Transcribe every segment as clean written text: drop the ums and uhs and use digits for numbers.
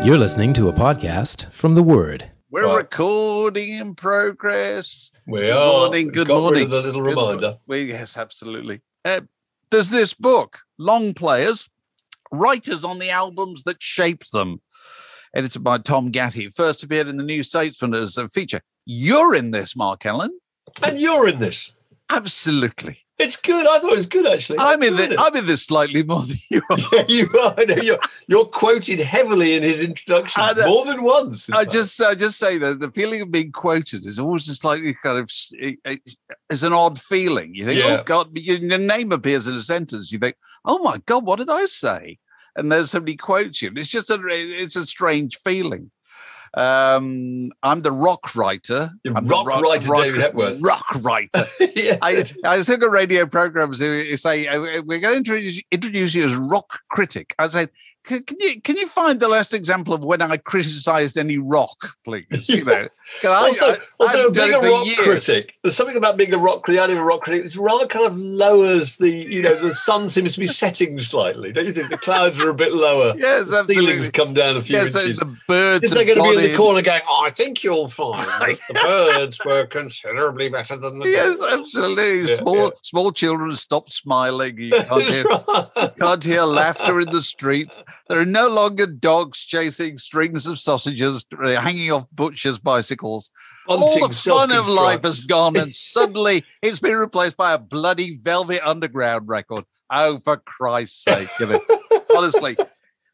You're listening to a podcast from The Word. We're recording in progress. We are. Good Got morning. Rid of the little reminder. Yes, absolutely. There's this book, Long Players, Writers on the Albums That Shaped Them, edited by Tom Gatty. First appeared in the New Statesman as a feature. You're in this, Mark Ellen. And you're in this. Absolutely. It's good. I thought it was good, actually. I'm in this slightly more than you are. Yeah, you are. I know, you're quoted heavily in his introduction more than once. I just say that the feeling of being quoted is always a slightly kind of, it's an odd feeling. You think, oh God, your name appears in a sentence. You think, oh my God, what did I say? And there's somebody quotes you. It's just it's a strange feeling. I'm the rock writer. Rock writer, David Hepworth. Rock writer. Yeah. I think of radio programs who say we're going to introduce you as rock critic. I say, can you find the last example of when I criticised any rock, please? You know, also being a rock critic. There's something about being a rock critic. I'm a rock critic. It's rather kind of lowers the sun seems to be setting slightly. Don't you think the clouds are a bit lower? Yes, absolutely. The ceilings come down a few inches. So the birds. They're going to be in the corner going, I think you'll find that the birds were considerably better than the Yes, birds. absolutely. Small children stop smiling. You can't hear laughter in the streets. There are no longer dogs chasing strings of sausages hanging off butchers' bicycles. All the fun of life has gone, and suddenly it's been replaced by a bloody Velvet Underground record. Oh, for Christ's sake, honestly.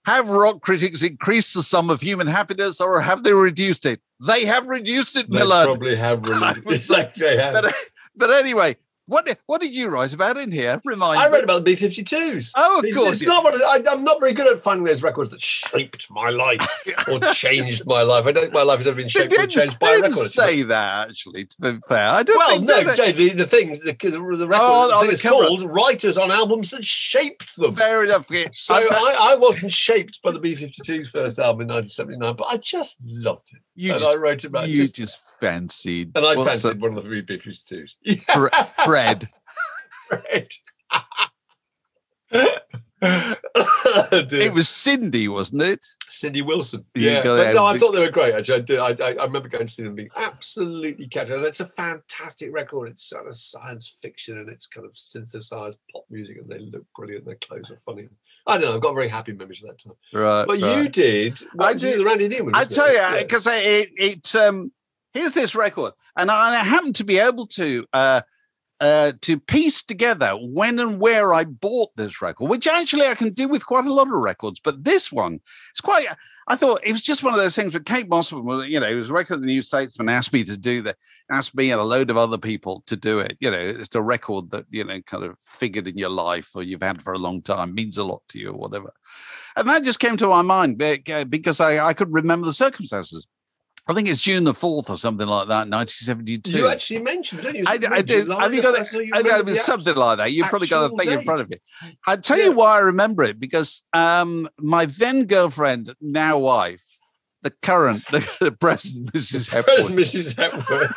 Have rock critics increased the sum of human happiness, or have they reduced it? They have reduced it, Millard. They probably have reduced it. They have. But anyway, what did you write about in here? I read about the B-52s. Oh, of course. I'm not very good at finding those records that shaped my life or changed my life. I don't think my life has ever been shaped or changed by a record. I didn't say that, actually, to be fair. I don't well, think no, Jay, the record is called Writers on Albums That Shaped Them. Fair enough. So I wasn't shaped by the B-52s' first album in 1979, but I just loved it. I wrote about it. You just fancied. And I fancied one of the B-52s. Fred. It was Cindy, wasn't it? Cindy Wilson. Yeah. But no, I thought they were great, actually. I remember going to see them being absolutely catchy. And it's a fantastic record. It's sort of science fiction and it's kind of synthesized pop music and they look brilliant. Their clothes are funny. I don't know. I've got very happy memories of that time. Right. But you did. I did the Randy Newman. I tell you, because here's this record. And I happened to be able to piece together when and where I bought this record, which actually I can do with quite a lot of records. But this one, I thought it was just one of those things with Kate Mossman, it was a record the New Statesman asked me to do that, asked me and a load of other people to do it. It's a record that, kind of figured in your life or you've had for a long time, means a lot to you or whatever. And that just came to my mind because I could remember the circumstances. I think it's June the 4th or something like that, 1972. You actually mentioned it, don't you? I did. Have you got it? Something like that. You've probably got the thing in front of you. I'll tell you why I remember it, because my then girlfriend, now wife, the current, the present Mrs. Hepworth.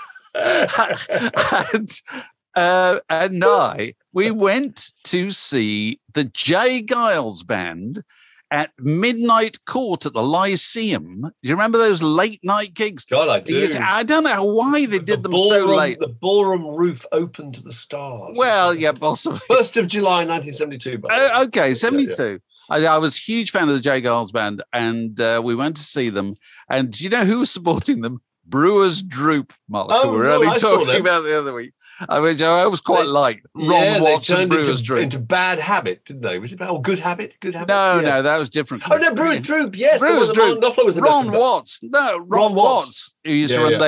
And we went to see the J. Giles Band at Midnight Court at the Lyceum. Do you remember those late night gigs? God, I do. I don't know why they did them so late. The ballroom roof open to the stars. Well, yeah, possibly. 1st of July, 1972. Okay, 72. Yeah. I was a huge fan of the J. Giles Band, and we went to see them. And do you know who was supporting them? Brewers Droop, Mark, who we were only talking about the other week. I was quite like Ron Watts and Brewers Droop. Into Bad Habit, didn't they? Was it about Good Habit? Good Habit? No, that was different. Oh, no, Brewers Droop, yes. Brewers Droop. Ron Watts. No, Ron Watts. Who used to run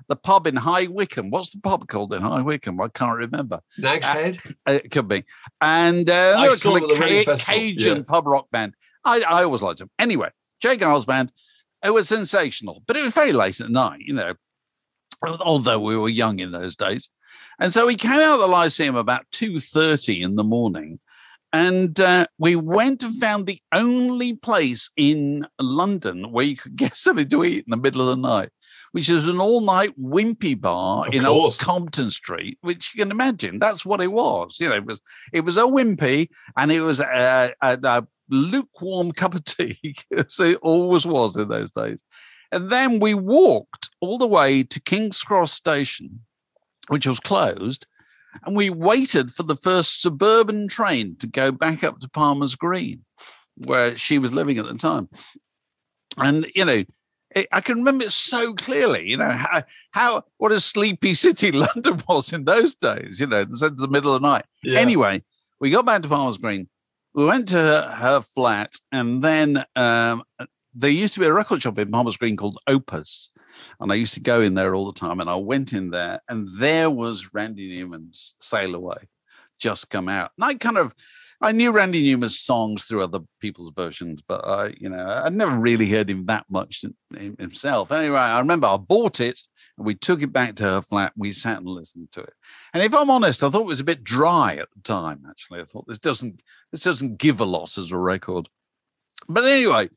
the pub in High Wycombe. What's the pub called in High Wycombe? I can't remember. Nag's Head? It could be. And I saw them at the Cajun pub rock band. I always liked them. Anyway, J. Giles Band. It was sensational, but it was very late at night, although we were young in those days. And so we came out of the Lyceum about 2:30 in the morning, and we went and found the only place in London where you could get something to eat in the middle of the night, which is an all-night wimpy bar in Old Compton Street, which you can imagine. That's what it was. You know, it was a wimpy, and it was a lukewarm cup of tea. So it always was in those days. And then we walked all the way to King's Cross Station, which was closed, and we waited for the first suburban train to go back up to Palmer's Green, where she was living at the time. And, you know, I can remember it so clearly, you know, what a sleepy city London was in those days, you know, in the middle of the night. Yeah. Anyway, we got back to Palmer's Green. We went to her flat, and then there used to be a record shop in Palmer's Green called Opus, and I used to go in there all the time, and I went in there, and there was Randy Newman's Sail Away just come out. And I knew Randy Newman's songs through other people's versions, but I'd never really heard him that much himself. Anyway, I remember I bought it, and we took it back to her flat, and we sat and listened to it. And if I'm honest, I thought it was a bit dry at the time, actually. I thought this doesn't give a lot as a record. But anyway,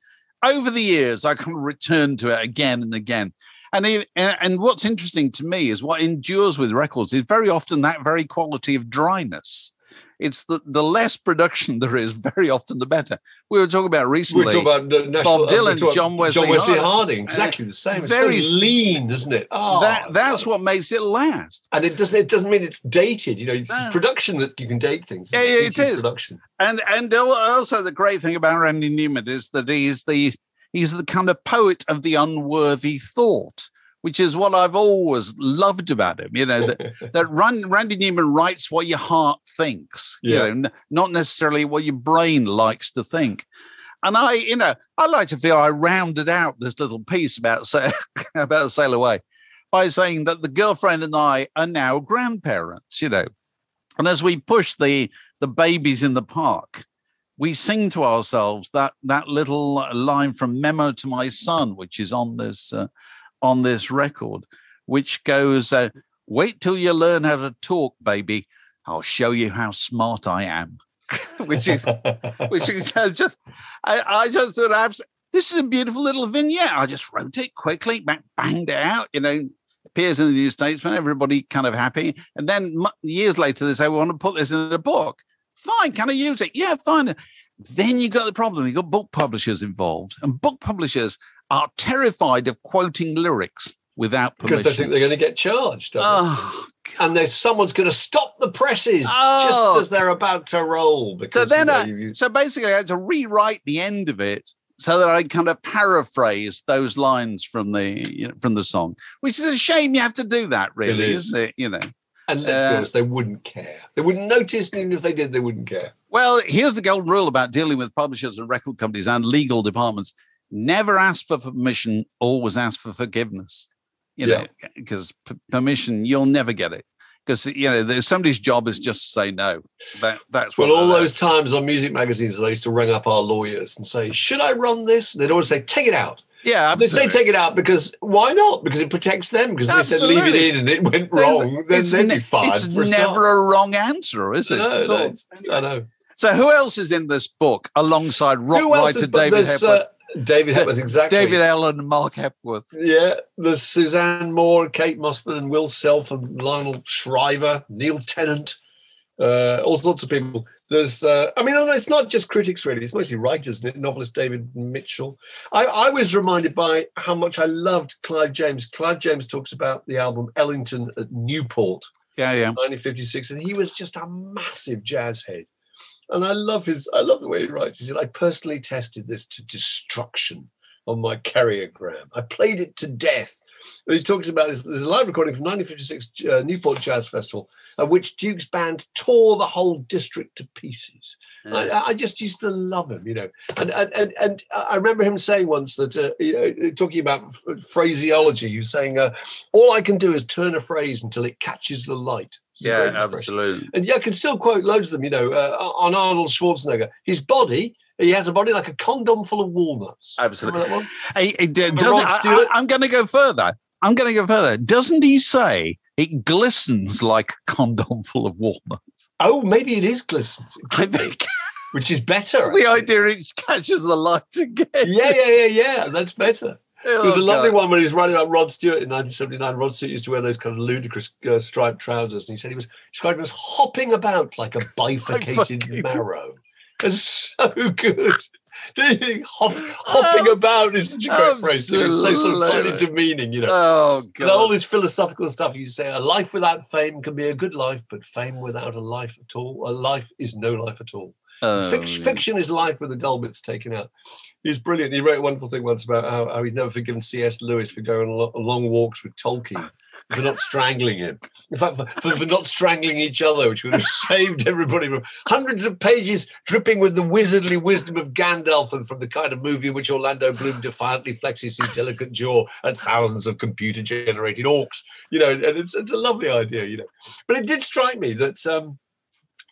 over the years, I can return to it again and again. And what's interesting to me is what endures with records is very often that very quality of dryness. It's the less production there is, very often the better. We were talking about recently. We were talking about Bob Dylan, John Wesley Harding. Exactly the same. It's very so lean, isn't it? Oh, that's what makes it last. And it doesn't mean it's dated. You know, it's production that you can date things. Yeah, it is production. And also the great thing about Randy Newman is that he's the kind of poet of the unworthy thought, which is what I've always loved about him. You know, that Randy Newman writes what your heart thinks, you know, not necessarily what your brain likes to think. And I like to feel I rounded out this little piece about Sail Away by saying that the girlfriend and I are now grandparents, you know. And as we push the babies in the park, we sing to ourselves that little line from Memo to My Son, which is on this record, which goes, wait till you learn how to talk, baby. I'll show you how smart I am. which is just, I just thought, this is a beautiful little vignette. I just wrote it quickly, banged it out, you know, appears in the New Statesman, everybody kind of happy. And then years later, they say, we want to put this in a book. Fine, can I use it? Yeah, fine. Then you got the problem. You got book publishers involved, and book publishers are terrified of quoting lyrics without permission. Because they think they're going to get charged. And someone's going to stop the presses just as they're about to roll. Because, so basically I had to rewrite the end of it so that I kind of paraphrase those lines from the song, which is a shame you have to do that, really, isn't it? You know. And let's be honest, they wouldn't care. They wouldn't notice, and even if they did, they wouldn't care. Well, here's the golden rule about dealing with publishers and record companies and legal departments. Never ask for permission, always ask for forgiveness. You know, because permission, you'll never get it. Because, you know, somebody's job is just to say no. That's what. Well, all those times on music magazines, I used to ring up our lawyers and say, should I run this? And they'd always say, take it out. Yeah, absolutely. They say take it out because why not? Because it protects them. Because they said leave it in and it went wrong, then they'd be fine. It's never a wrong answer, is it? No, I know. So who else is in this book alongside rock writer David Hepworth? David Hepworth, exactly. David Allen and Mark Hepworth. Yeah, there's Suzanne Moore, Kate Mossman, and Will Self, and Lionel Shriver, Neil Tennant, all sorts of people. There's, it's not just critics, really. It's mostly writers, isn't it? Novelist David Mitchell. I was reminded by how much I loved Clive James. Clive James talks about the album Ellington at Newport, 1956, and he was just a massive jazz head. And I love the way he writes. He said, I personally tested this to destruction on my carriogram. I played it to death. And he talks about this. There's a live recording from 1956 Newport Jazz Festival, at which Duke's band tore the whole district to pieces. I just used to love him, you know. And I remember him saying once that, talking about phraseology, he was saying, all I can do is turn a phrase until it catches the light. Yeah, absolutely. And I can still quote loads of them, you know, on Arnold Schwarzenegger. His body, he has a body like a condom full of walnuts. Absolutely. Remember that one? I'm going to go further. Doesn't he say it glistens like a condom full of walnuts? Oh, maybe it is glistens. I think. Which is better. The idea it catches the light again. Yeah. That's better. There was a lovely one when he was writing about Rod Stewart in 1979. Rod Stewart used to wear those kind of ludicrous striped trousers, and he said he was described as hopping about like a bifurcated marrow. It's so good. Hopping about is such a great phrase. It's so sort of slightly demeaning, you know. Oh, God. And all this philosophical stuff. You say a life without fame can be a good life, but fame without a life at all, a life is no life at all. Fiction is life with the dull bits taken out. He's brilliant. He wrote a wonderful thing once about how he's never forgiven C.S. Lewis for going on long walks with Tolkien, for not strangling him. In fact, for not strangling each other, which would have saved everybody from hundreds of pages dripping with the wizardly wisdom of Gandalf, and from the kind of movie in which Orlando Bloom defiantly flexes his delicate jaw at thousands of computer-generated orcs. You know, and it's a lovely idea, you know. But it did strike me that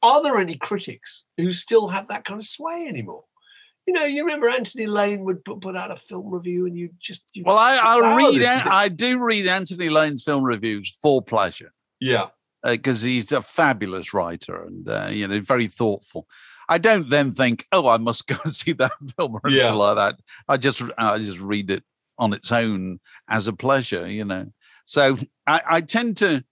are there any critics who still have that kind of sway anymore? You know, you remember Anthony Lane would put out a film review, and I do read Anthony Lane's film reviews for pleasure. Yeah, because he's a fabulous writer and you know, very thoughtful. I don't then think, oh, I must go and see that film or anything like that. I just read it on its own as a pleasure, you know. So I tend to.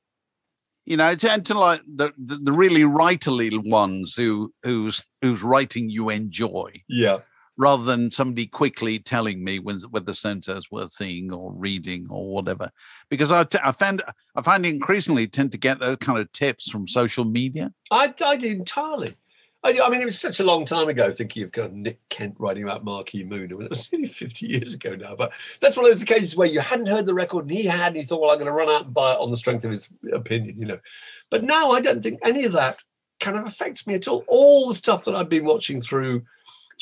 You know, I tend to like the really writerly ones whose writing you enjoy. Yeah. Rather than somebody quickly telling me whether something is worth seeing or reading or whatever. Because I find increasingly tend to get those kind of tips from social media. I did entirely. I mean, it was such a long time ago, thinking of kind of Nick Kent writing about Marquee Moon. I mean, it was nearly 50 years ago now. But that's one of those occasions where you hadn't heard the record and he had, and he thought, well, I'm going to run out and buy it on the strength of his opinion, you know. But now I don't think any of that kind of affects me at all. All the stuff that I've been watching through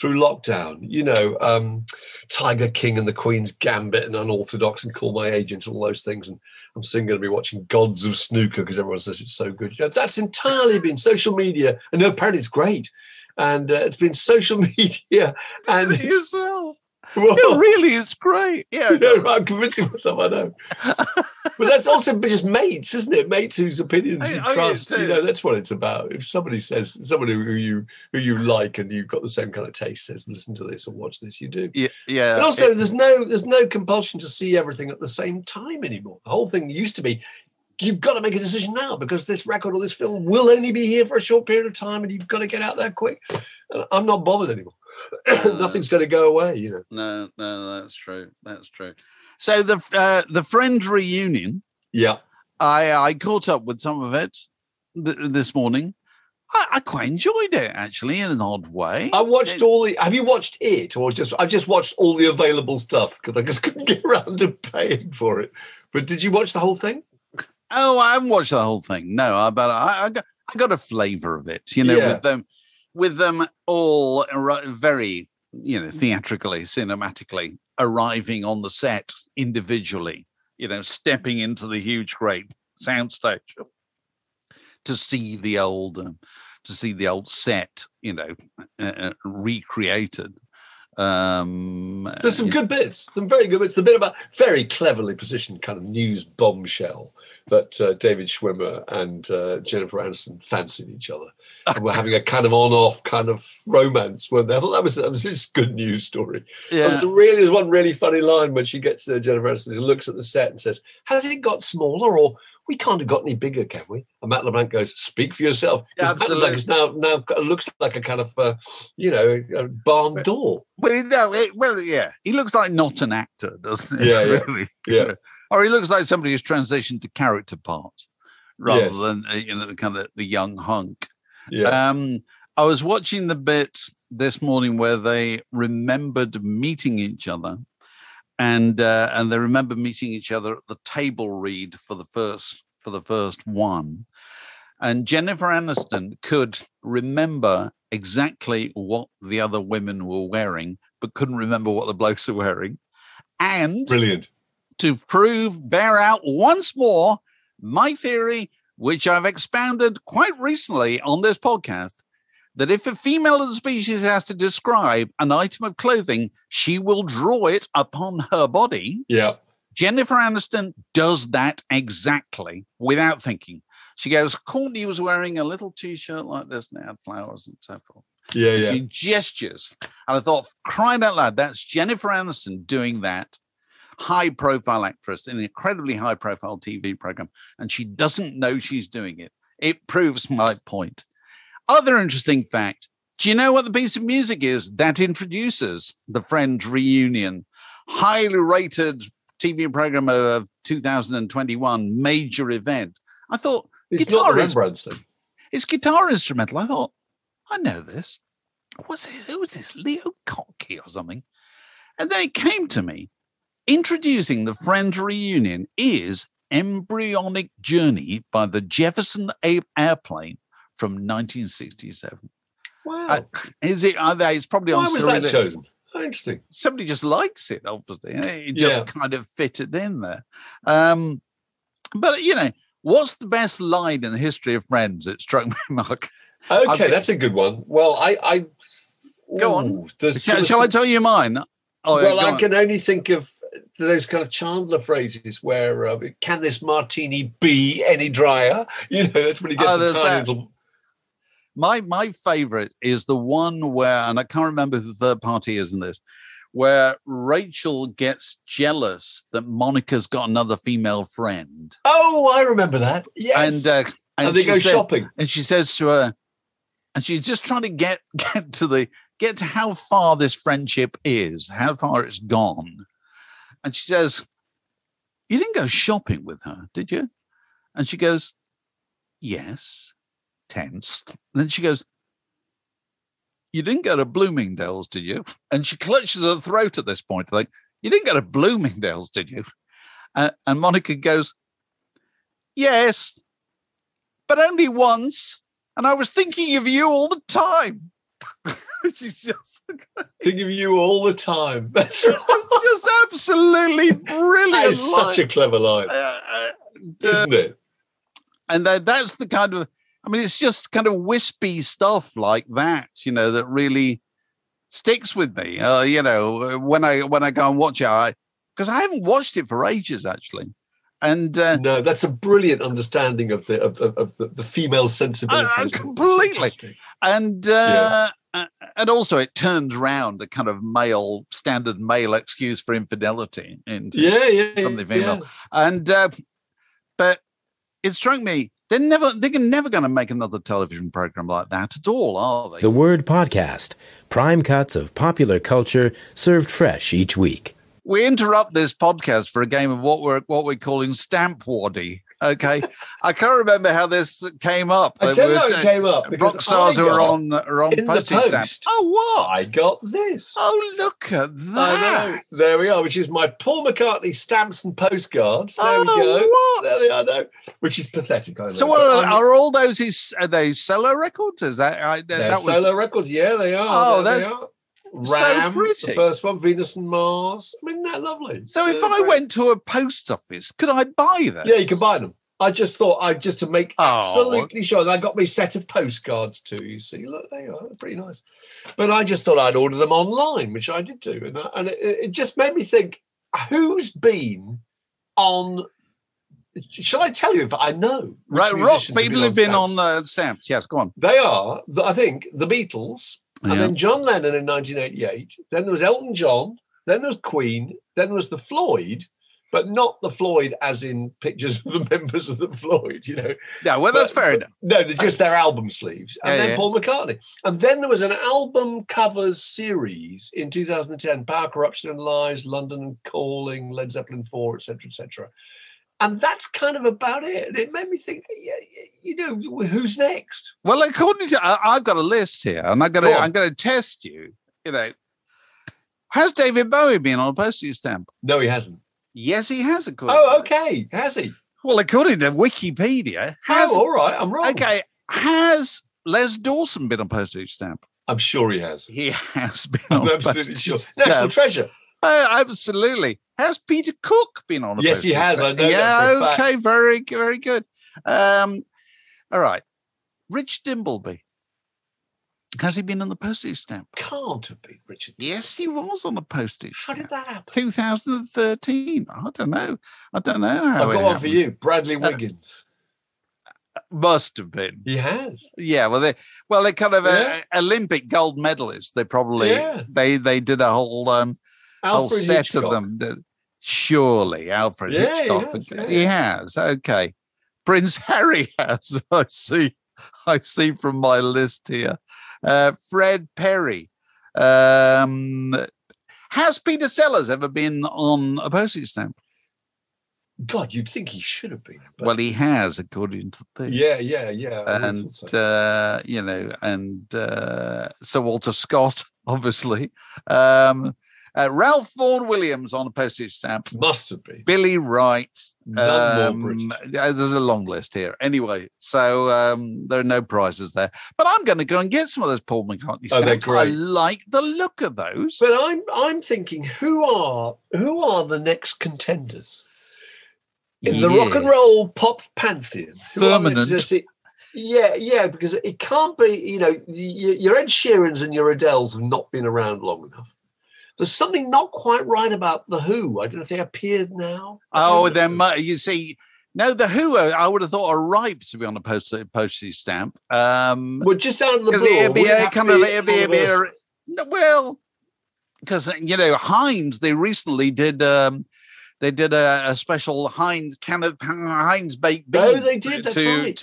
lockdown, you know, Tiger King and the Queen's Gambit and Unorthodox and Call My Agent, all those things. And I'm soon going to be watching Gods of Snooker because everyone says it's so good. You know, that's entirely been social media. And apparently it's great. And it's been social media. And yourself. Well, yeah, really, it's great. Yeah, no, I'm convincing myself I know. But that's also just mates, isn't it? Mates whose opinions you trust. You know, that's what it's about. If somebody says, somebody who you like and you've got the same kind of taste says, listen to this or watch this, you do. Yeah, yeah. And also, there's no compulsion to see everything at the same time anymore. The whole thing used to be, you've got to make a decision now because this record or this film will only be here for a short period of time, and you've got to get out there quick. And I'm not bothered anymore. Nothing's going to go away, you know. No, that's true. That's true. So the Friends reunion. Yeah, I caught up with some of it this morning. I quite enjoyed it, actually, in an odd way. I watched Have you watched it, or I've just watched all the available stuff because I just couldn't get around to paying for it. But did you watch the whole thing? Oh, I haven't watched the whole thing. No, but I got a flavour of it. You know, with them all very, you know, theatrically, cinematically arriving on the set individually, you know, stepping into the huge, great soundstage to see the old set, you know, recreated. There's some good bits, some very good bits. The bit about very cleverly positioned kind of news bombshell that David Schwimmer and Jennifer Aniston fancied each other and were having a kind of on-off kind of romance, weren't they? I thought that was this good news story. Yeah. There's one really funny line when she gets to Jennifer Aniston and looks at the set and says, "Has it got smaller, or we can't have got any bigger, can we?" And Matt LeBlanc goes, "Speak for yourself." Yeah, absolutely. Matt LeBlanc now looks like a kind of, a barn door. Well, yeah, he looks like not an actor, doesn't he? Yeah, really? Yeah. Or he looks like somebody who's transitioned to character part rather than kind of the young hunk. Yeah. I was watching the bit this morning where they remembered meeting each other. And they remember meeting each other at the table read for the first one. And Jennifer Aniston could remember exactly what the other women were wearing, but couldn't remember what the blokes were wearing. And brilliant. To bear out once more my theory, which I've expounded quite recently on this podcast, that if a female of the species has to describe an item of clothing, she will draw it upon her body. Yeah. Jennifer Aniston does that exactly without thinking. She goes, Courtney was wearing a little T-shirt like this and it had flowers and so forth. Yeah, and she gestures. And I thought, crying out loud, that's Jennifer Aniston doing that. high-profile actress in an incredibly high-profile TV program, and she doesn't know she's doing it. It proves my point. Other interesting fact, do you know what the piece of music is that introduces the Friends reunion? Highly rated TV program of 2021, major event. I thought, it's not the Rembrandts thing. It's guitar instrumental. I thought, I know this. Who was this? Leo Kottke or something? And then it came to me. Introducing the Friends reunion is Embryonic Journey by the Jefferson Airplane from 1967. Wow. It's probably on. Why was that chosen? Oh, interesting. Somebody just likes it, obviously. It just kind of fitted in there. But, what's the best line in the history of Friends? It struck me, Mark. Okay, that's a good one. Well, I go on. Shall I tell you mine? I can only think of those kind of Chandler phrases where can this martini be any drier? That's when he gets the tiny little. My favourite is the one where, and I can't remember who the third party is in this, where Rachel gets jealous that Monica's got another female friend. Oh, I remember that. Yes. And they go shopping. And she says to her, and she's just trying to get to how far this friendship is, how far it's gone. And she says, you didn't go shopping with her, did you? And she goes, yes. Tense. And then she goes, you didn't go to Bloomingdale's, did you? And she clutches her throat at this point, like, you didn't go to Bloomingdale's, did you? And Monica goes, yes, but only once. And I was thinking of you all the time. She's just thinking of you all the time. That's right. It's just absolutely brilliant. That is such a clever line, isn't it? And that's the kind of, it's just kind of wispy stuff like that, that really sticks with me. When I go and watch it, because I haven't watched it for ages, actually. And no, that's a brilliant understanding of the female sensibilities. Completely. And also it turns around the kind of standard male excuse for infidelity into something female. Yeah. And but it struck me, they're never going to make another television program like that at all, are they? The Word Podcast, prime cuts of popular culture served fresh each week. We interrupt this podcast for a game of what we're calling Stamp Waddy. Okay, I can't remember how this came up. I tell you how it came up. Rock stars who are on postage stamps. Oh, what? I got this. Oh, look at that! I know. There we are. Which is my Paul McCartney stamps and postcards. There we go. What? There they are. No, which is pathetic. I know. So, what are all those? Are they solo records? Is that solo records? Yeah, they are. Oh, that's. Ram, so pretty. The first one, Venus and Mars. Isn't that lovely? So if I went to a post office, could I buy them? Yeah, you can buy them. I just thought to make absolutely sure. And I got me a set of postcards too. You see, look, they are pretty nice. But I just thought I'd order them online, which I did do, and it just made me think: who's been on? Shall I tell you if I know? Right, rock people have been on stamps. Yes, go on. They are, I think, the Beatles. And then John Lennon in 1988. Then there was Elton John. Then there was Queen. Then there was the Floyd, but not the Floyd as in pictures of the members of the Floyd, No, well, that's fair enough. No, they're just their album sleeves. And then Paul McCartney. And then there was an album covers series in 2010, Power, Corruption and Lies, London and Calling, Led Zeppelin 4, etc., etc. And that's kind of about it. And it made me think, who's next? Well, according to, I've got a list here, and I'm going to test you. Has David Bowie been on a postage stamp? No, he hasn't. Yes, he has. Okay. Has he? Well, according to Wikipedia, all right, I'm wrong. Okay, has Les Dawson been on a postage stamp? I'm sure he has. He has been. I'm absolutely sure. National treasure. Absolutely. Has Peter Cook been on a Yes, he has. I know that for a fact. Very, very good. All right. Rich Dimbleby. Has he been on the postage stamp? Can't have been, Richard. Yes, he was on a postage stamp. How did that happen? 2013. I don't know. How I've got one for you. Bradley Wiggins. Must have been. He has. Yeah. Well, they're kind of Olympic gold medalists. They probably they did a whole set Hitchcock. of them. Surely, Alfred Hitchcock. He has. Okay. Prince Harry has. I see from my list here. Fred Perry. Has Peter Sellers ever been on a postage stamp? God, you'd think he should have been. Well, he has, according to this. Yeah. And, Sir Walter Scott, obviously. Ralph Vaughan Williams on a postage stamp. Must have been. Billy Wright. None more British. There's a long list here. Anyway, so there are no prizes there. But I'm going to go and get some of those Paul McCartney stamps. Oh, they're great. I like the look of those. But I'm thinking, who are the next contenders in the rock and roll pop pantheon? Firmament. Yeah, because it can't be. Your Ed Sheerans and your Adeles have not been around long enough. There's something not quite right about The Who. I don't know if they appeared now. Oh, then you see, no, The Who, I would have thought are ripe to be on a postage stamp. Well, just out of the blue. Because, Heinz, they recently did a special Heinz baked beans. Oh, they did, that's right.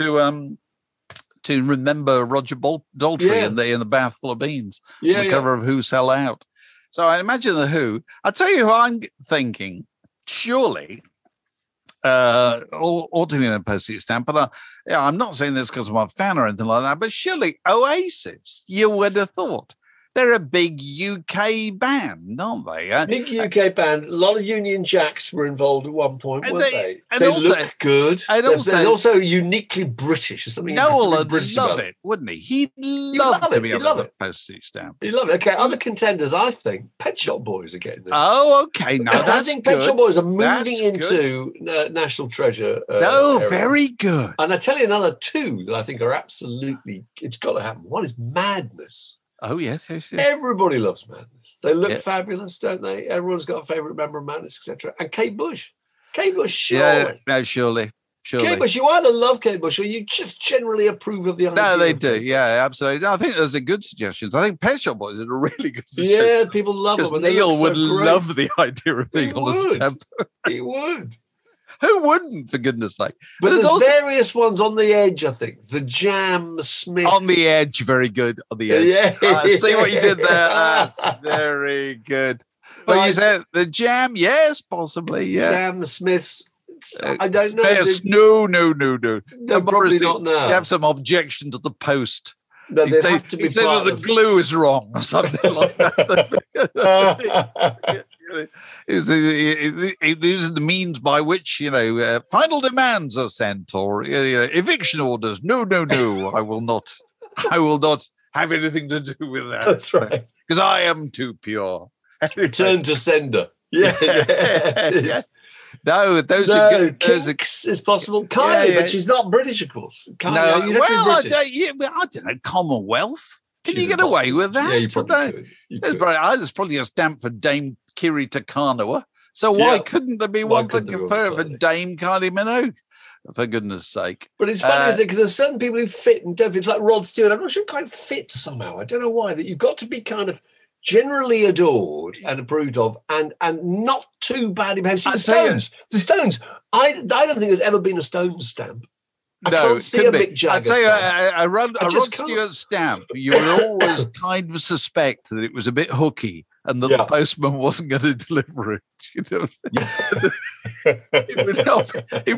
To remember Roger Daltrey in the bath full of beans. On the cover of Who Sell Out. So I imagine The Who. I'll tell you who I'm thinking. Surely, ought to be in a postage stamp. But I'm not saying this because I'm a fan or anything like that. But surely Oasis, you would have thought. They're a big UK band, aren't they? Big UK band. A lot of Union Jacks were involved at one point, weren't they? They look good. And they're also uniquely British. Or something. Noel would love it, wouldn't he? He'd love to be on a postage stamp. He'd love it. Okay, other contenders, I think Pet Shop Boys are getting there. Oh, okay. No, that's I think Pet Shop Boys are moving into National Treasure. Era. Very good. And I tell you another two that I think are absolutely, it's got to happen. One is Madness. Oh, yes. Everybody loves Madness. They look fabulous, don't they? Everyone's got a favourite member of Madness, etc. And Kate Bush. Surely. Yeah, no, surely. Kate Bush, you either love Kate Bush or you just generally approve of the idea. No, they do. Yeah, absolutely. I think those are good suggestions. I think Pet Shop Boys are a really good suggestion. Yeah, people love them. Neil would love the idea of being on the stamp. He would. Who wouldn't, for goodness sake? But there's also various ones on the edge, I think. The Jam, Smith. On the edge, very good. On the edge. Yeah. See what you did there? That's very good. But you said the Jam, yes, possibly, yeah. Jam, Smiths. I don't know. No, probably not now. You have some objection to the post. No, they have to be part the glue is wrong or something like that. These are the means by which, final demands are sent or eviction orders. No. I will not have anything to do with that. That's right. Because I am too pure. Return to sender. Yeah. No, those are good. Kinks is possible. Kylie, but she's not British, of course. Kylie, I don't know. Commonwealth. Can you get away with that? Yeah, you probably could. There's probably a stamp for Dame Kiri Takanawa. So why couldn't there be one for Dame Kylie Minogue? For goodness sake. But it's funny, isn't it? Because there's certain people who fit and don't fit. It's like Rod Stewart. I'm not sure it quite fits somehow. I don't know why. That you've got to be kind of generally adored and approved of and not too badly behaved. See, the Stones. I don't think there's ever been a Stones stamp. I can't see a Mick Jagger. I'd say a Rod Stewart stamp, you would always kind of suspect that it was a bit hooky and that the postman wasn't going to deliver it. It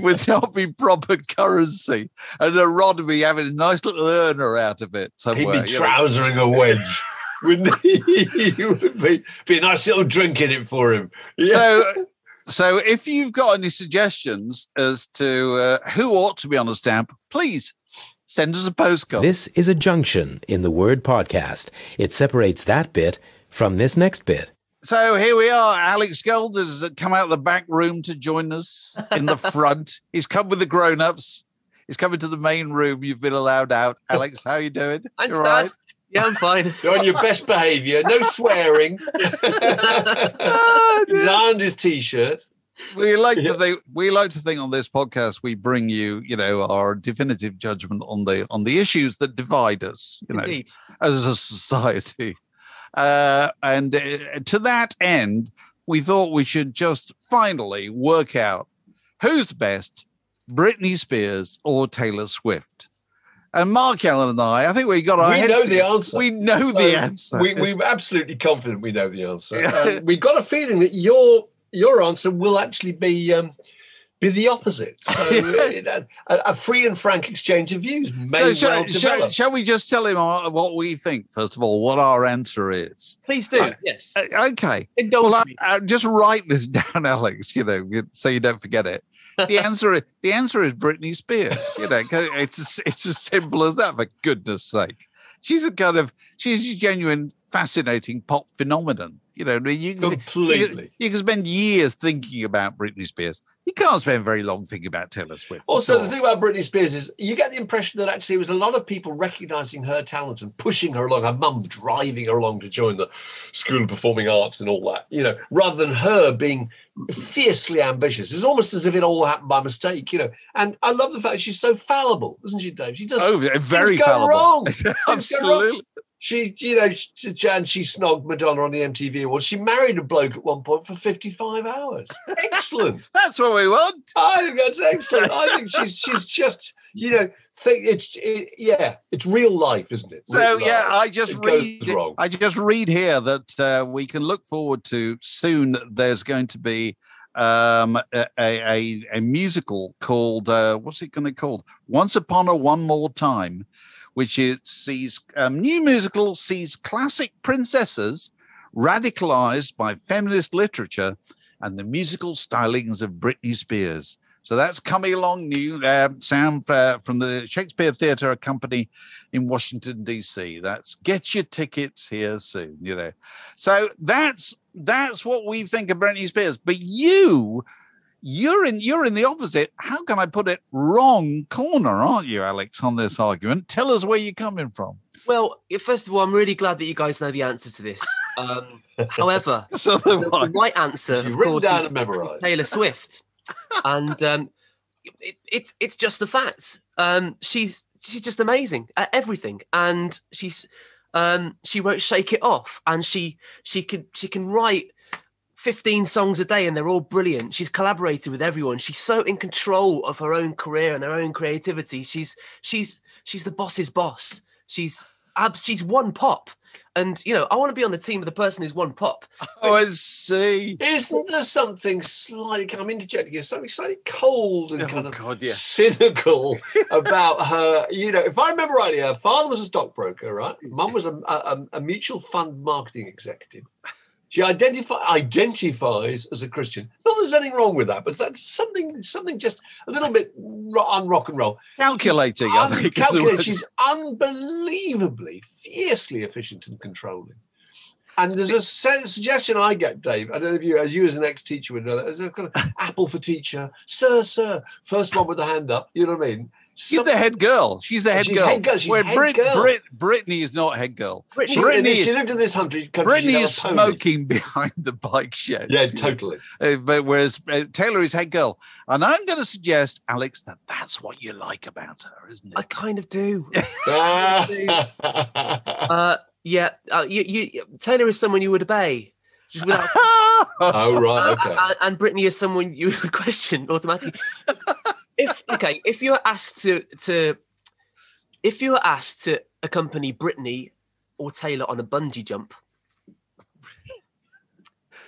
would not be proper currency. And a Rod would be having a nice little earner out of it somewhere. He'd be trousering a wedge. Wouldn't he? It would be a nice little drink in it for him. Yeah. So if you've got any suggestions as to who ought to be on a stamp, please send us a postcard. This is a junction in the word podcast. It separates that bit from this next bit. So here we are. Alex Gold has come out of the back room to join us in the front. He's come with the grown-ups. He's coming to the main room. You've been allowed out. Alex, how are you doing? I'm all right? Yeah, I'm fine. You're on your best behaviour. No swearing. He's ironed his T-shirt. We like to think on this podcast we bring you, our definitive judgment on the issues that divide us, as a society. And to that end, we thought we should just finally work out who's best, Britney Spears or Taylor Swift. And Mark Allen and I think we got our heads. We know the answer. We know the answer. We're absolutely confident we know the answer. We've got a feeling that your answer will actually be the opposite. So a free and frank exchange of views may develop. Shall we just tell him what we think, first of all, what our answer is? Please do, yes. Okay. Indulge me. Just write this down, Alex, so you don't forget it. The answer is Britney Spears. It's as simple as that, for goodness sake. She's a genuine, fascinating pop phenomenon. Completely. You can spend years thinking about Britney Spears. You can't spend very long thinking about Taylor Swift. Also, the thing about Britney Spears is you get the impression that actually it was a lot of people recognising her talent and pushing her along, her mum driving her along to join the School of Performing Arts and all that, rather than her being fiercely ambitious. It's almost as if it all happened by mistake, And I love the fact that she's so fallible, isn't she, Dave? She does very things go fallible. wrong. Absolutely. She snogged Madonna on the MTV Awards. She married a bloke at one point for 55 hours. Excellent. That's what we want. I think that's excellent. I think she's just, it's real life, isn't it? So I just read here that we can look forward to soon. There's going to be a musical called what's it going to be called? Once Upon a One More Time, which sees new musical sees classic princesses radicalized by feminist literature and the musical stylings of Britney Spears. So that's coming along new sound from the Shakespeare Theatre Company in Washington, D.C. That's get your tickets here soon, So that's what we think of Britney Spears. But you're in the opposite, how can I put it, wrong corner, aren't you, Alex, on this argument? Tell us where you're coming from. Well, first of all, I'm really glad that you guys know the answer to this. However, the right answer, of course, is Taylor Swift. And it's just a fact. She's just amazing at everything. And she wrote Shake It Off, and she can write 15 songs a day and they're all brilliant. She's collaborated with everyone. She's so in control of her own career and her own creativity. She's the boss's boss. She's won pop. And, I want to be on the team of the person who's won pop. Oh, I see. Isn't there something slightly, I'm interjecting here, something slightly cold and cynical about her? If I remember rightly, her father was a stockbroker, right? Mum was a mutual fund marketing executive. She identifies as a Christian. Not that there's anything wrong with that, but that's something just a little bit on rock and roll. Calculating, I think. Calculating. She's unbelievably, fiercely efficient and controlling. And there's a suggestion I get, Dave. I don't know if you, as an ex-teacher, would know that. There's a kind of apple for teacher. Sir. First one with the hand up. You know what I mean? She's the head girl. She's the head girl. She's head girl. Brittany is not head girl. She lived in this country. Brittany is smoking behind the bike shed. Yeah, totally. But whereas Taylor is head girl. And I'm going to suggest, Alex, that's what you like about her, isn't it? I kind of do. Taylor is someone you would obey. Just without... Oh, right, okay. And Brittany is someone you would question automatically. If you were asked to accompany Britney or Taylor on a bungee jump,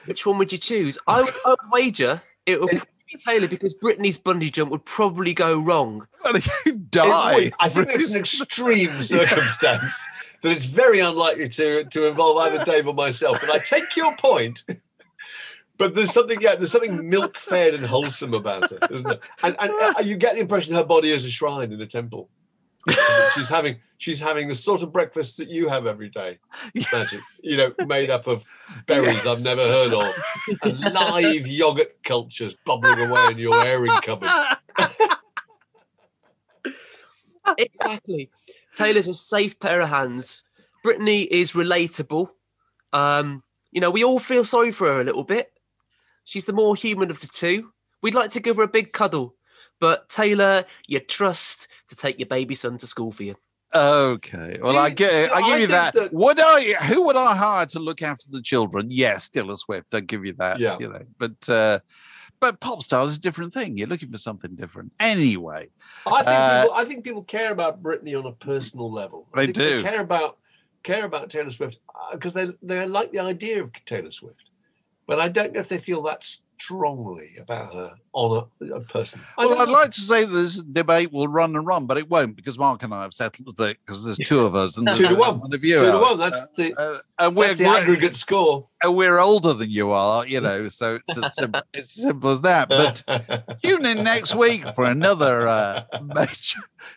which one would you choose? I would wager it would probably be Taylor, because Britney's bungee jump would probably go wrong. Well, you die. I think it's an extreme circumstance that it's very unlikely to involve either Dave or myself. But I take your point. But there's something milk-fed and wholesome about her, isn't there? And you get the impression her body is a shrine in a temple. She's having the sort of breakfast that you have every day. Magic, made up of berries I've never heard of, and live yogurt cultures bubbling away in your airing cupboard. Exactly. Taylor's a safe pair of hands. Britney is relatable. We all feel sorry for her a little bit. She's the more human of the two. We'd like to give her a big cuddle, but Taylor, you trust to take your baby son to school for you. Okay. Well, I give you that. Who would I hire to look after the children? Yes, Taylor Swift. I'll give you that. Yeah. But pop stars is a different thing. You're looking for something different. Anyway, I think people care about Britney on a personal level. They do. They care about Taylor Swift because they like the idea of Taylor Swift, but I don't know if they feel that strongly about her on a person. I'd like to say this debate will run and run, but it won't, because Mark and I have settled it, because there's two of us and 2-1 of you. 2-1. That's the aggregate score. And we're older than you are, so it's as simple as that. But tune in next week for another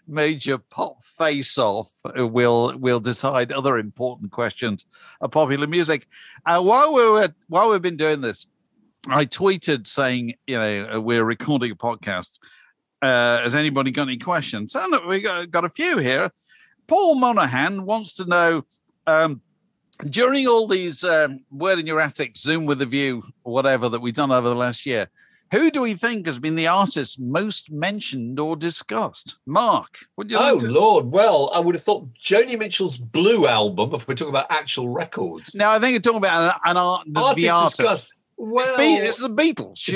major pop face-off. We'll decide other important questions of popular music. While we've been doing this, I tweeted saying, we're recording a podcast. Has anybody got any questions? And look, we got a few here. Paul Monahan wants to know, during all these Word in Your Attic, Zoom with a View, whatever that we've done over the last year, who do we think has been the artist most mentioned or discussed? Mark, would you like to... Lord. Well, I would have thought Joni Mitchell's Blue album, if we're talking about actual records. No, I think you're talking about an artist. Discussed. Well, it's the Beatles.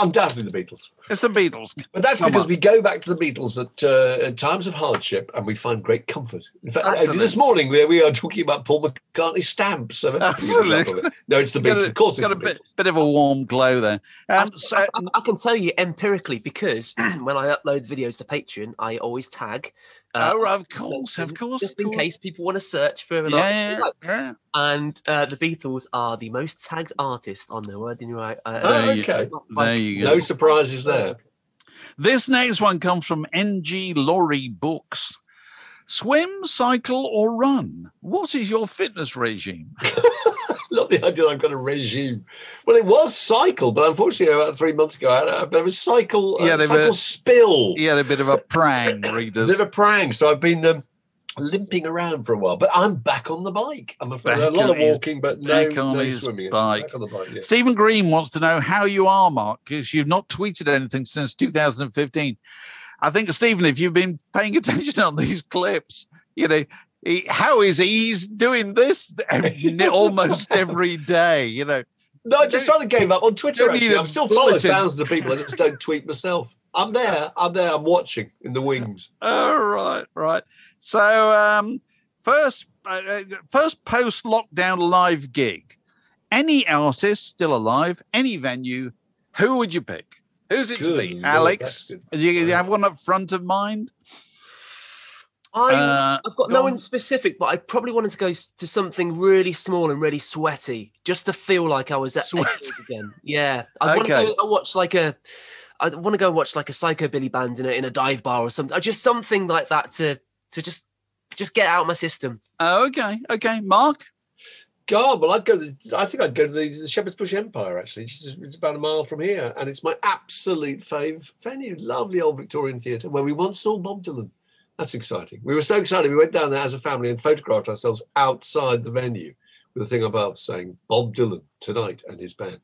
Undoubtedly the Beatles. It's the Beatles. But that's because we go back to the Beatles at times of hardship and we find great comfort. In fact, this morning we are talking about Paul McCartney's stamps. So absolutely. No, it's the Beatles. Of course, it's got a bit of a warm glow there. I can tell you empirically, because when I upload videos to Patreon, I always tag. Of course. Just in case people want to search for an artist. Yeah. And the Beatles are the most tagged artist on the Word in Your Attic. Okay. There you go. No surprises there. This next one comes from NG Laurie Books. Swim, cycle, or run? What is your fitness regime? Love the idea that I've got a regime. Well, it was cycle, but unfortunately, about 3 months ago, I had a bit of a cycle spill. You had a bit of a prang, readers. A bit of a prang. So I've been limping around for a while, but I'm back on the bike. I'm afraid a lot of walking, but no swimming. Back on the bike. Yeah. Stephen Green wants to know how you are, Mark, because you've not tweeted anything since 2015. I think, Stephen, if you've been paying attention on these clips, how is he? He's doing this almost every day, No, I just rather gave up on Twitter, actually. I'm still following thousands of people. I just don't tweet myself. I'm there. I'm watching in the wings. Oh, right. So first post-lockdown live gig. Any artist still alive, any venue, who would you pick? Who's it to be? Alex? Do you have one up front of mind? I've got no one specific, but I probably wanted to go to something really small and really sweaty, just to feel like I was at again. Yeah, I want to go watch like a psychobilly band in a dive bar or something. Just something like that to just get out of my system. Okay, Mark. God, well, I think I'd go to the Shepherd's Bush Empire, actually. It's about a mile from here, and it's my absolute fave venue. Lovely old Victorian theatre where we once saw Bob Dylan. That's exciting. We were so excited. We went down there as a family and photographed ourselves outside the venue with a thing above saying Bob Dylan tonight and his band.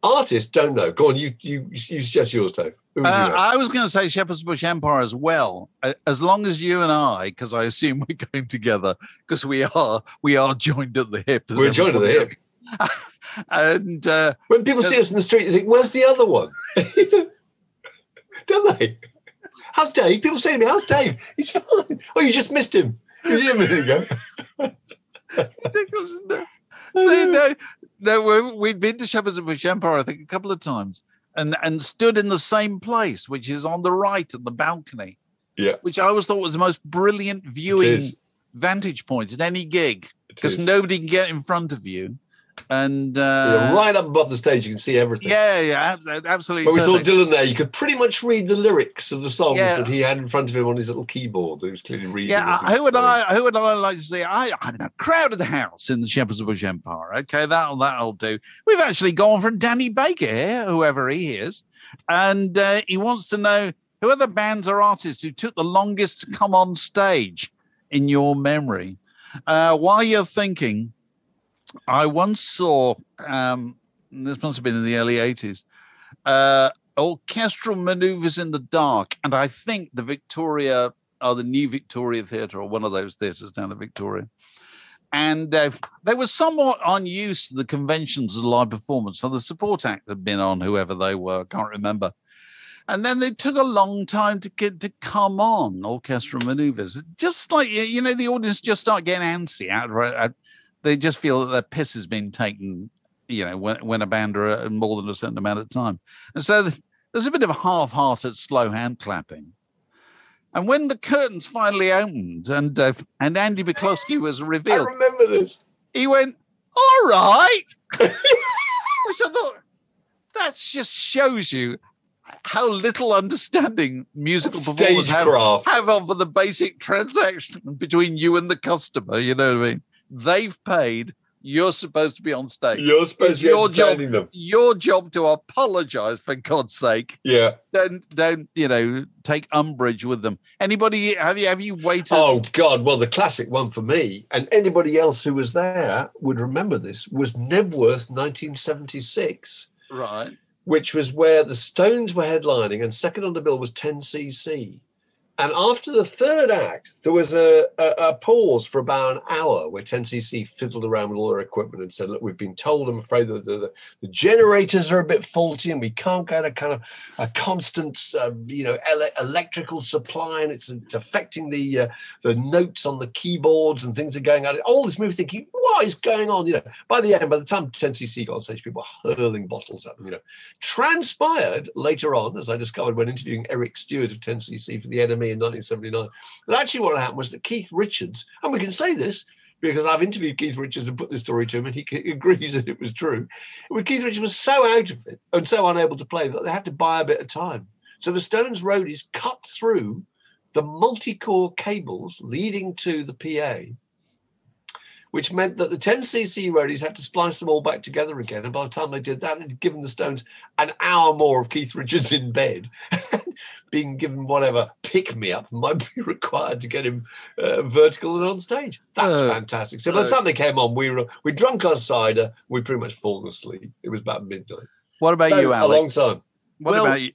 Artists, don't know. Go on, you suggest yours, Dave. Who would you know? I was going to say Shepherd's Bush Empire as well, as long as you and I, because I assume we're going together, because we are joined at the hip. We're joined at the hip. And when people see us in the street, they think, "Where's the other one?" Don't they? How's Dave? People say to me, "How's Dave?" He's fine. Oh, you just missed him. He was here a minute ago. No, we've been to Shepherd's Bush Empire, I think, a couple of times, and stood in the same place, which is on the right at the balcony. Yeah, which I always thought was the most brilliant viewing vantage point at any gig, because nobody can get in front of you. And right up above the stage, you can see everything. Yeah, absolutely. When we saw Dylan there, you could pretty much read the lyrics of the songs that he had in front of him on his little keyboard. That he was clearly reading. Yeah, who would I like to see? I don't know, crowded the house in the Shepherd's Bush Empire. Okay, that'll do. We've actually gone from Danny Baker here, whoever he is, and he wants to know who are the bands or artists who took the longest to come on stage in your memory. While you're thinking, I once saw, this must have been in the early 80s, orchestral maneuvers in the dark, and I think the Victoria the New Victoria Theatre, or one of those theatres down in Victoria. And they were somewhat unused to the conventions of live performance. So the support act had been on, whoever they were, I can't remember. And then they took a long time to get to come on, orchestral manoeuvres. Just like, the audience just start getting antsy. They just feel that their piss has been taken, when a band are more than a certain amount of time. And so there's a bit of a half-hearted, slow hand clapping. And when the curtains finally opened and Andy McCluskey was revealed, I remember this. He went, "All right," which I thought that just shows you how little understanding musical performers have of the basic transaction between you and the customer. You know what I mean? They've paid. You're supposed to be on stage. You're supposed to be entertaining them. Your job to apologise, for God's sake. Yeah. Don't take umbrage with them. Anybody? Have you waited? Oh God! Well, the classic one for me, and anybody else who was there would remember this, was Nebworth 1976. Right. Which was where the Stones were headlining, and second on the bill was 10cc. And after the third act, there was a pause for about an hour where 10cc fiddled around with all their equipment and said, "Look, we've been told, I'm afraid, that the generators are a bit faulty and we can't get a kind of a constant, electrical supply, and it's affecting the notes on the keyboards and things are going out." All this movie thinking, what is going on? By the time 10cc got on stage, people were hurling bottles at them. Transpired later on, as I discovered when interviewing Eric Stewart of 10cc for the NME in 1979, that actually what happened was that Keith Richards, and we can say this because I've interviewed Keith Richards and put this story to him, and he agrees that it was true. Keith Richards was so out of it and so unable to play that they had to buy a bit of time. So the Stones roadies cut through the multi-core cables leading to the PA, which meant that the 10cc roadies had to splice them all back together again. And by the time they did that, it had given the Stones an hour more of Keith Richards in bed, being given whatever pick-me-up might be required to get him vertical and on stage. That's fantastic. So by the time they came on, we drunk our cider, we pretty much fallen asleep. It was about midnight. What about you, Alex? A long time. What about you?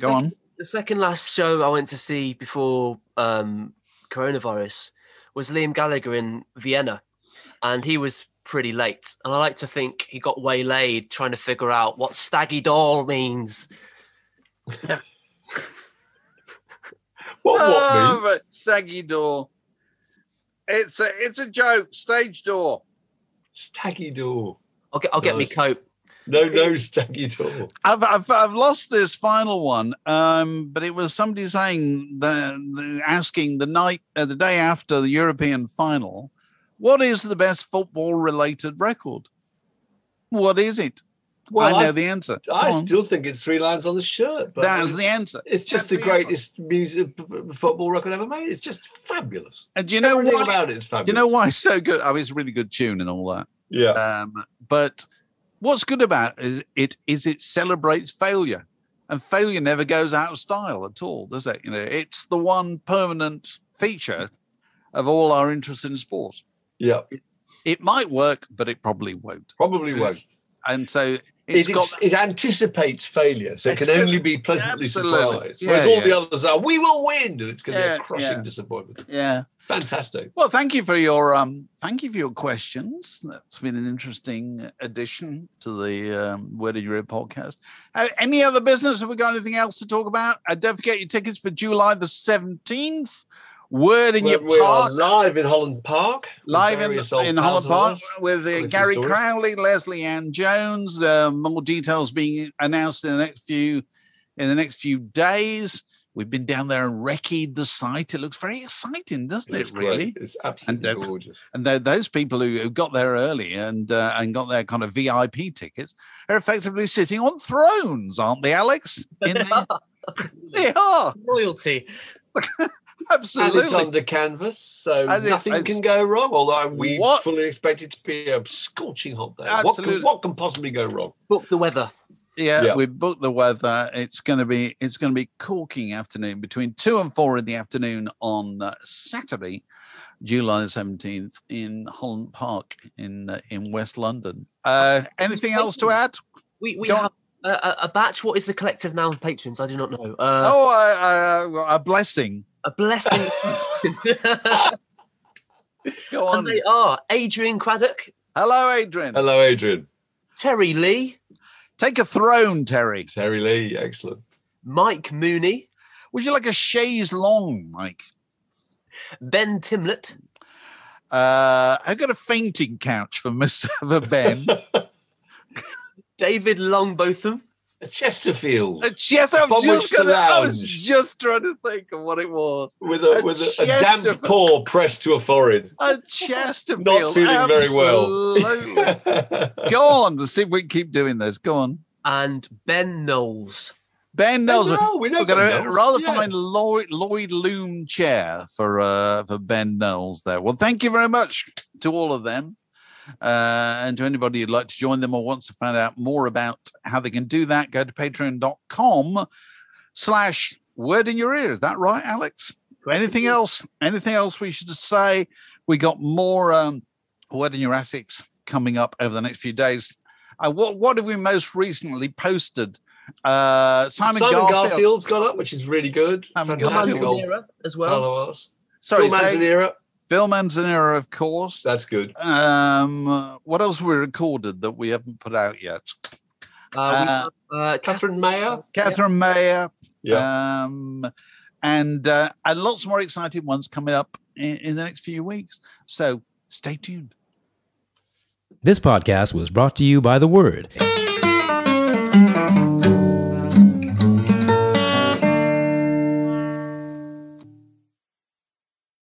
Go on. The second last show I went to see before coronavirus was Liam Gallagher in Vienna. And he was pretty late. And I like to think he got waylaid trying to figure out what Staggy Doll means. What means? Staggy Door. It's a joke. Stage door. Staggy Door. I'll get me coat. No Staggy Door. I've lost this final one, but it was somebody saying asking the day after the European final, what is the best football-related record? What is it? Well, I know the answer. I still think it's 3 lines on the shirt. But that is the answer. It's just the greatest football record ever made. It's just fabulous. And do you know everything why? About it's fabulous. You know why it's so good? It's a really good tune and all that. Yeah. But what's good about it is it celebrates failure, and failure never goes out of style at all, does it? It's the one permanent feature of all our interest in sport. Yeah. It might work, but it probably won't. Probably won't. And so it anticipates failure, so it can only be pleasantly surprised. Whereas all the others are, we will win, and it's going to be a crushing disappointment. Yeah. Fantastic. Well, thank you for your questions. That's been an interesting addition to the Where Did You Read podcast. Any other business? Have we got anything else to talk about? Don't forget your tickets for July the 17th. Word in your park. We are live in Holland Park. Live in Holland Park with Gary Crowley, Leslie Ann Jones. More details being announced in the next few days. We've been down there and recce'd the site. It looks very exciting, doesn't it? Really, great. It's absolutely gorgeous. And those people who got there early and got their kind of VIP tickets are effectively sitting on thrones, aren't they, Alex? They are royalty. Absolutely. And it's under canvas, so nothing can go wrong, although we fully expect it to be a scorching hot day. Absolutely. What can possibly go wrong? Book the weather. Yeah, we booked the weather. It's going to be corking afternoon between 2 and 4 in the afternoon on Saturday, July the 17th in Holland Park in West London. Anything else to add? We have a batch. What is the collective noun patrons? I do not know. A blessing. A blessing. Go on. And they are Adrian Craddock. Hello, Adrian. Hello, Adrian. Terry Lee. Take a throne, Terry. Terry Lee, excellent. Mike Mooney. Would you like a chaise longue, Mike? Ben Timlett. I've got a fainting couch for Mr. Ben. David Longbotham. A Chesterfield. I was just trying to think of what it was. With a damp paw pressed to a forehead. A Chesterfield. Not feeling very well. Go on. Let's see if we can keep doing this. Go on. And Ben Knowles. Ben Knowles. We know We're going to rather find Lloyd Loom chair for Ben Knowles there. Well, thank you very much to all of them. And to anybody who'd like to join them or wants to find out more about how they can do that, go to patreon.com/word in your ear. Is that right, Alex? Anything else we should say? We got more word in your attics coming up over the next few days. What have we most recently posted? Simon Garfield's gone up, which is really good. Fantastic as well. Sorry, Phil Manzanera. Phil Manzanera, of course. That's good. What else we recorded that we haven't put out yet? Catherine Mayer. Catherine Mayer. Yeah. And lots more exciting ones coming up in the next few weeks. So stay tuned. This podcast was brought to you by The Word.